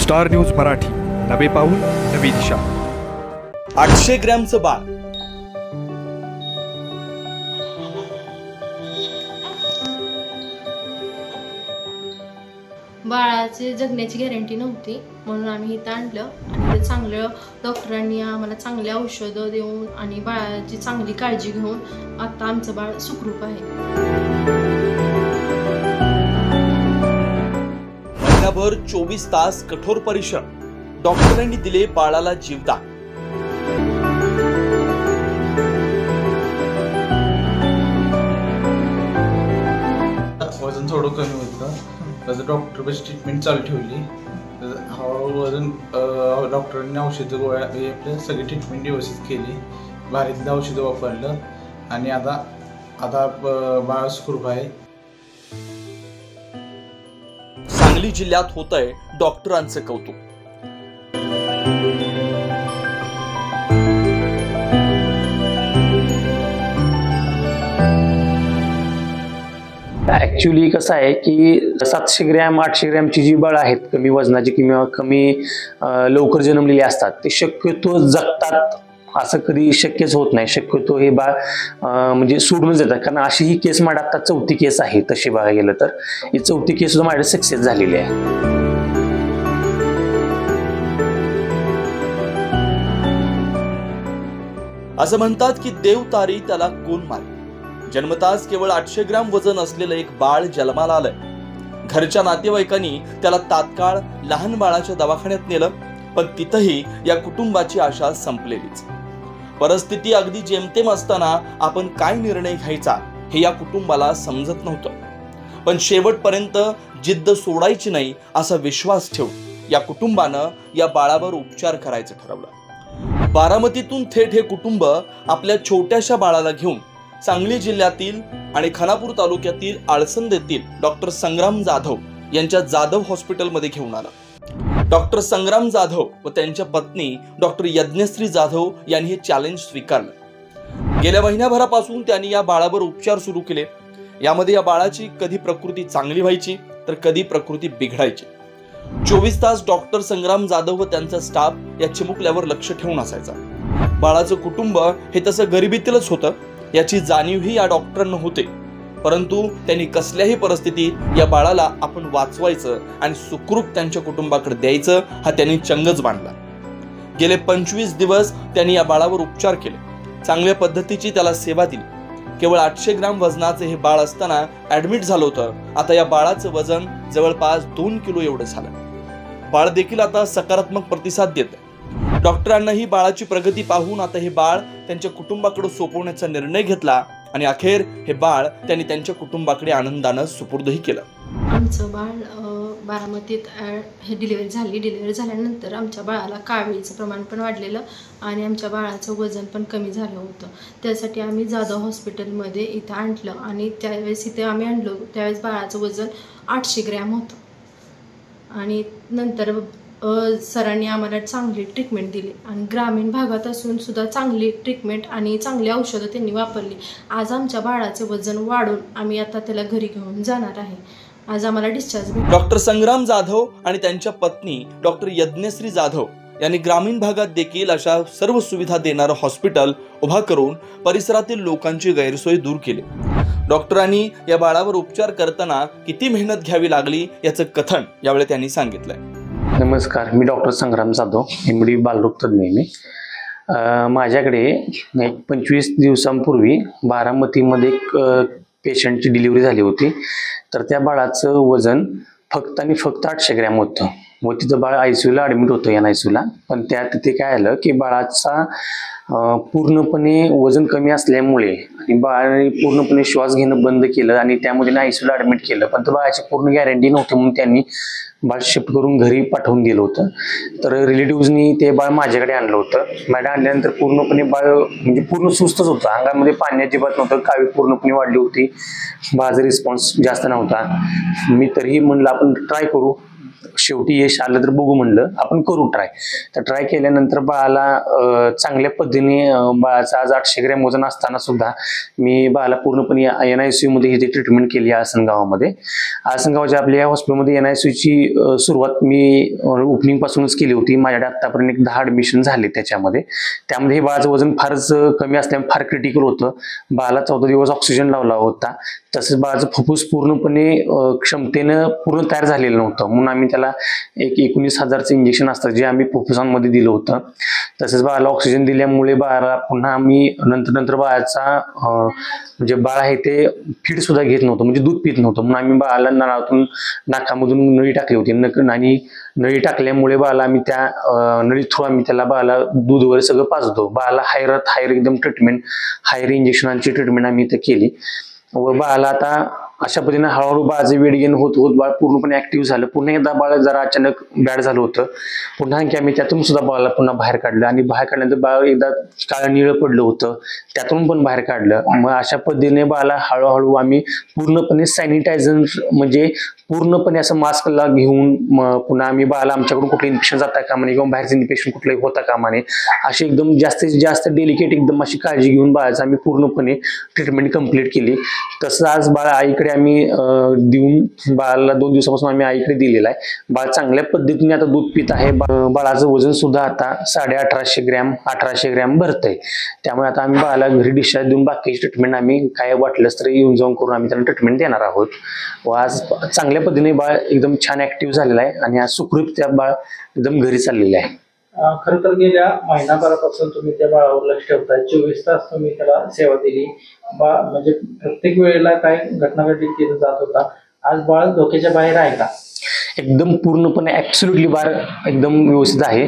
Star news Marathi, नवे पाऊल नवी दिशा। 800 ग्रॅमचं बाळ बाळाचे जगण्याची गॅरंटी नव्हती म्हणून आम्ही इथं आणलं आणि ते चांगलं डॉक्टरांनी आम्हाला चांगले औषधं देऊन आणि बाळाची चांगली काळजी घेऊन आता आमचं बाळ सुखरूप आहे। महिनाभर 24 तास कठोर परिश्रम, डॉक्टरांनी दिले बाळाला जीवदान। वजन थोडं कमी होतं, त्याचं डॉक्टरपाशी ट्रीटमेंट चालू ठेवली। हळूहळू वजन डॉक्टरांनी औषधं गोळ्या आपल्या सगळी ट्रीटमेंट व्यवस्थित केली, भारीतलं औषधं वापरलं आणि आता बाळ सुखरूप आहे। सांगली जिल्ह्यात होतंय डॉक्टरांचं कौतुक। ॲक्च्युली कसं आहे की 700 ग्रॅम 800 ग्रॅमची जी बाळं आहेत कमी वजनाची किंवा कमी लवकर जन्मलेली असतात ते शक्यतो जगतात असं कधी शक्यच होत नाही। शक्यतो हे बाळ म्हणजे सोडूनच देतात, कारण अशी ही केस माझ्या आता 4थी केस आहे। तशी बघायला गेलं तर ही 4थी केस सुद्धा माझ्या सक्सेस झालेली आहे। असं म्हणतात की देव तारी त्याला कोण मारी। जन्मताच केवळ 800 ग्रॅम वजन असलेलं एक बाळ जन्माला आलंय। घरच्या नातेवाईकांनी त्याला तात्काळ लहान बाळाच्या दवाखान्यात नेलं, पण तिथंही या कुटुंबाची आशा संपलेलीच। परिस्थिती अगदी जेमतेम असताना आपण काय निर्णय घ्यायचा हे या कुटुंबाला समजत नव्हतं, पण शेवटपर्यंत जिद्द सोडायची नाही असा विश्वास ठेवून या कुटुंबानं या बाळावर उपचार करायचं ठरवलं। बारामतीतून थेट हे कुटुंब आपल्या छोट्याशा बाळाला घेऊन सांगली जिल्ह्यातील आणि खानापूर तालुक्यातील आळसंद येथील डॉक्टर संग्राम जाधव यांच्या जाधव हॉस्पिटलमध्ये घेऊन आला। डॉक्टर संग्राम जाधव व त्यांच्या पत्नी डॉक्टर यज्ञश्री जाधव यांनी हे चॅलेंज स्वीकारलं। गेल्या महिन्याभरापासून त्यांनी या बाळावर उपचार सुरू केले। यामध्ये या बाळाची कधी प्रकृती चांगली व्हायची तर कधी प्रकृती बिघडायची। 24 तास डॉक्टर संग्राम जाधव व त्यांचा स्टाफ या चिमुकल्यावर लक्ष ठेवून असायचा। बाळाचं कुटुंब हे तसं गरिबीतीलच होतं याची जाणीवही या डॉक्टरांना होते, परंतु त्यांनी कसल्याही परिस्थितीत या बाळाला आपण वाचवायचं आणि सुखरूप त्यांच्या कुटुंबाकडे द्यायचं हा त्यांनी चंगच बांधला। गेले 25 दिवस त्यांनी या बाळावर उपचार केले, चांगल्या पद्धतीची त्याला सेवा दिली। केवळ 800 ग्रॅम वजनाचे हे बाळ असताना ऍडमिट झालं होतं। आता या बाळाचं वजन जवळपास 2 किलो एवढं झालं। बाळ देखील आता सकारात्मक प्रतिसाद देते। डॉक्टरांना ही बाळाची प्रगती पाहून आता हे बाळ त्यांच्या कुटुंबाकडे सोपवण्याचा निर्णय घेतला आणि अखेर हे बाळ त्यांनी त्यांच्या कुटुंबाकडे आनंदानं सुपूर्दही केलं। आमचं बाळ बारामतीत हे डिलिव्हरी झाल्यानंतर आमच्या बाळाला कावीळचं प्रमाण पण वाढलेलं आणि आमच्या बाळाचं वजन पण कमी झालं होतं। त्यासाठी आम्ही जाधव हॉस्पिटलमध्ये इथं आणलं आणि त्यावेळेस इथे आम्ही आणलो त्यावेळेस बाळाचं वजन 800 ग्रॅम होतं आणि नंतर सरांनी आम्हाला चांगली ट्रीटमेंट दिली आणि ग्रामीण भागात असून सुद्धा चांगली ट्रीटमेंट आणि चांगली औषधं त्यांनी वापरली। आज आमच्या बाळाचे वजन वाढून आम्ही आता त्याला घरी घेऊन जाणार आहे। आज आम्हाला डिस्चार्ज भेटला। डॉक्टर संग्राम जाधव आणि त्यांच्या पत्नी डॉक्टर यज्ञश्री जाधव यांनी ग्रामीण भागात देखील अशा सर्व सुविधा देणारं हॉस्पिटल उभा करून परिसरातील लोकांची गैरसोय दूर केली। डॉक्टरांनी या बाळावर उपचार करताना किती मेहनत घ्यावी लागली याचं कथन यावेळी त्यांनी सांगितलंय। नमस्कार, मी डॉक्टर संग्राम जाधव, MD बालरोग तज्ञ मी। माझ्याकडे एक 25 दिवसांपूर्वी बारामतीमध्ये एक पेशंटची डिलिव्हरी झाली होती। तर त्या बाळाचं वजन फक्त आणि फक्त 800 ग्रॅम होतं व तिथं बाळ ICUला ॲडमिट होतं NICUला। पण तिथे काय आलं की बाळाचा पूर्णपणे वजन कमी असल्यामुळे आणि बाळाने पूर्णपणे श्वास घेणं बंद केलं आणि त्यामध्ये ICUला ॲडमिट केलं, पण तर बाळाची पूर्ण गॅरंटी नव्हती म्हणून त्यांनी बाळ शिफ्ट करून घरी पाठवून दिलं होतं। तर रिलेटिव्हजनी ते बाळ माझ्याकडे आणलं होतं। माझ्या आणल्यानंतर पूर्णपणे बाळ म्हणजे पूर्ण सुस्तच होतं, अंगामध्ये पाणी अजिबात नव्हतं, कावी पूर्णपणे वाढली होती, बाळाचा रिस्पॉन्स जास्त नव्हता। मी तरीही म्हणलं आपण ट्राय करू। शेवटी यश आलं तर बघू म्हणलं, आपण करू ट्राय. तर ट्राय केल्यानंतर बाळाला चांगल्या पद्धतीने बाळाचं आज 800 ग्रॅम वजन असताना सुद्धा मी बाळाला पूर्णपणे NICU मध्ये ही ट्रीटमेंट केली आसनगावामध्ये. आसनगावच्या आपल्या हॉस्पिटलमध्ये NICU ची सुरुवात मी ओपनिंग पासूनच केली होती. माझ्याकडे आतापर्यंत एक 10 ऍडमिशन झाले त्याच्यामध्ये हे बाळाचं वजन फारच कमी असल्यामुळे फार क्रिटिकल होतं. बाळाला 14 दिवस ऑक्सिजन लावला होता. तसंच बाळाचं फुफ्फुस पूर्णपणे क्षमतेनं पूर्ण तयार झालेलं नव्हतं, म्हणून आम्ही त्याला एक 19,000चं इंजेक्शन असतं जे आम्ही फुफ्फुसांमध्ये दिलं होतं. तसंच बाळाला ऑक्सिजन दिल्यामुळे बाळाला पुन्हा आम्ही नंतर बाळाचा म्हणजे बाळ आहे ते फीड सुद्धा घेत नव्हतं, म्हणजे दूध पित नव्हतं, म्हणून आम्ही बाळाला नाकातून नाकामधून नळी टाकली होती आणि नळी टाकल्यामुळे बाळाला आम्ही त्या नळी थ्रू आम्ही त्याला बाळाला दूध वगैरे सगळं पाजतो. बाळाला हायर एकदम ट्रीटमेंट, हायर इंजेक्शनांची ट्रीटमेंट आम्ही इथं केली व बाळाला आता अशा पद्धतीने हळूहळू बाळाचं वेट गेन होत बाळ पूर्णपणे ऍक्टिव्ह झालं. पुन्हा एकदा बाळ जरा अचानक बॅड झालं होतं, पुन्हा आणखी आम्ही त्यातून सुद्धा बाळाला पुन्हा बाहेर काढलं आणि बाहेर काढल्यानंतर बाळ एकदा काळं निळं पडलं होतं, त्यातून पण बाहेर काढलं. मग अशा पद्धतीने बाळाला हळूहळू आम्ही पूर्णपणे सॅनिटायझर म्हणजे पूर्णपणे असं मास्कला घेऊन पुन्हा आम्ही बाळाला आमच्याकडून कुठलं इन्फेक्शन जाता कामा नये किंवा बाहेरचं इन्फेक्शन कुठलंही होता कामा नये अशी एकदम जास्तीत जास्त डेलिकेट एकदम अशी काळजी घेऊन बाळाचं आम्ही पूर्णपणे ट्रीटमेंट कंप्लीट केली. तसं आज बाळ आईकडे आम्ही देऊन बाळाला 2 दिवसापासून आम्ही आईकडे दिलेला आहे. बाळ चांगल्या पद्धतीने आता दूध पित आहे. बाळाचं वजन सुद्धा आता 1850 ग्रॅम 1800 ग्रॅम भरतंय. त्यामुळे आता आम्ही बाळाला घरी डिस्चार्ज देऊन बाकीची ट्रीटमेंट आम्ही काय वाटलंच तरी येऊन जाऊन करून आम्ही त्यांना ट्रीटमेंट देणार आहोत. व आज चांगल्या पद्धतीने बाळ एकदम छान ऍक्टिव्ह झालेला आहे आणि आज सुखरूप त्या बाळ एकदम घरी चाललेले आहे. खरं तर गेल्या महिनाभरापासून तुम्ही त्या बाळावर लक्ष ठेवताय. 24 तास तुम्ही त्याला सेवा दिली. म्हणजे प्रत्येक वेळेला काय घटना घडली तिथे जात होता. आज बाळ धोक्याच्या बाहेर आहे का? एकदम पूर्णपणे ऍब्सोल्युटली बाळ एकदम व्यवस्थित आहे.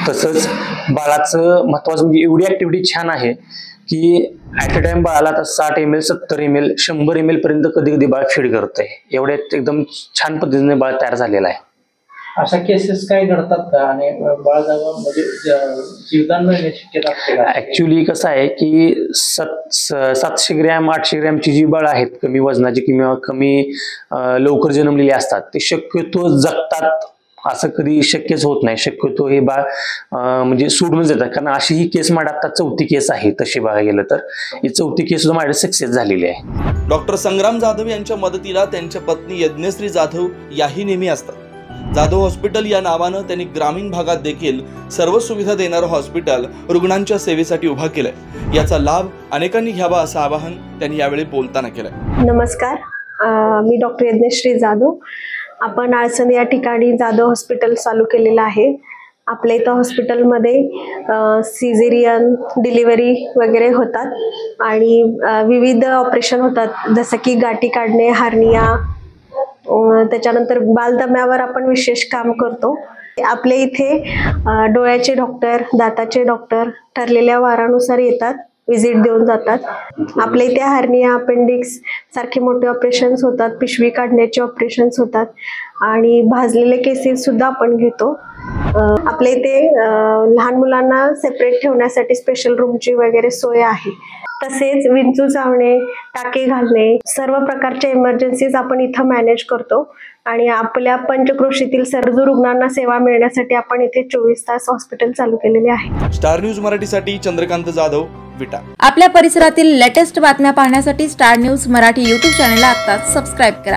तसंच बाळाचं महत्वाचं म्हणजे एवढी ऍक्टिव्हिटी छान आहे की ऍट अ टाइम बाळाला आता 60 ml 70 ml 100 ml पर्यंत कधी कधी बाळ फीड करतंय. एवढ्यात एकदम छान पद्धतीने बाळ तयार झालेला आहे. अशा केसेस काय घडतात का आणि बाळ म्हणजे जीवदान मिळण्याची शक्यता असते का? ऍक्च्युली कसं आहे की 700 ग्रॅम 800 ग्रॅमची जी बाळ आहेत कमी वजनाची किंवा कमी लवकर जन्मलेली असतात ते शक्यतो जगतात असं कधी शक्यच होत नाही. शक्यतो हे बाळ म्हणजे सोडूनच येतात, कारण अशी ही केस माझ्या आता 4थी केस आहे. तशी बघायला गेलं तर ही 4थी केस सुद्धा माझ्या सक्सेस झालेली आहे. डॉक्टर संग्राम जाधव यांच्या मदतीला त्यांच्या पत्नी यज्ञश्री जाधव याही नेहमी असतात. जाधव हॉस्पिटल या नावानं त्यांनी ग्रामीण भागात देखील सर्व सुविधा देणारं हॉस्पिटल रुग्णांच्या सेवेसाठी उभा केलंय. याचा लाभ अनेकांनी घ्यावा असं आवाहन त्यांनी यावेळी बोलताना केलंय. नमस्कार, मी डॉक्टर यज्ञश्री जाधव. आपण आळसण या ठिकाणी जाधव हॉस्पिटल चालू केलेलं आहे. आपल्या इथं हॉस्पिटलमध्ये सिझेरियन डिलिव्हरी वगैरे होतात आणि विविध ऑपरेशन होतात, जसं की गाठी काढणे, हार्निया, त्याच्यानंतर बालदम्यावर आपण विशेष काम करतो. आपल्या इथे डोळ्याचे डॉक्टर, दाताचे डॉक्टर ठरलेल्या वारानुसार येतात, विजिट देऊन जातात. आपल्या इथे हार्निया, अपेंडिक्स सारखे मोठे ऑपरेशन्स होतात, पिशवी काढण्याचे ऑपरेशन्स होतात आणि भाजलेले केसेस सुद्धा आपण घेतो. आपल्या इथे लहान मुलांना सेपरेट ठेवण्यासाठी स्पेशल रूमची वगैरे सोय आहे. तसेच विंचू चावणे, टाके घालणे, सर्व प्रकारच्या इमर्जन्सीज आपण इथं मॅनेज करतो आणि आपल्या पंचक्रोशीतील सर्व रुग्णांना सेवा मिळण्यासाठी आपण इथे 24 तास हॉस्पिटल चालू केलेले आहे. स्टार न्यूज मराठीसाठी चंद्रकांत जाधव, विटा. आपल्या परिसरातील लेटेस्ट बातम्या पाहण्यासाठी स्टार न्यूज मराठी YouTube चॅनलला आत्ताच सबस्क्राईब करा.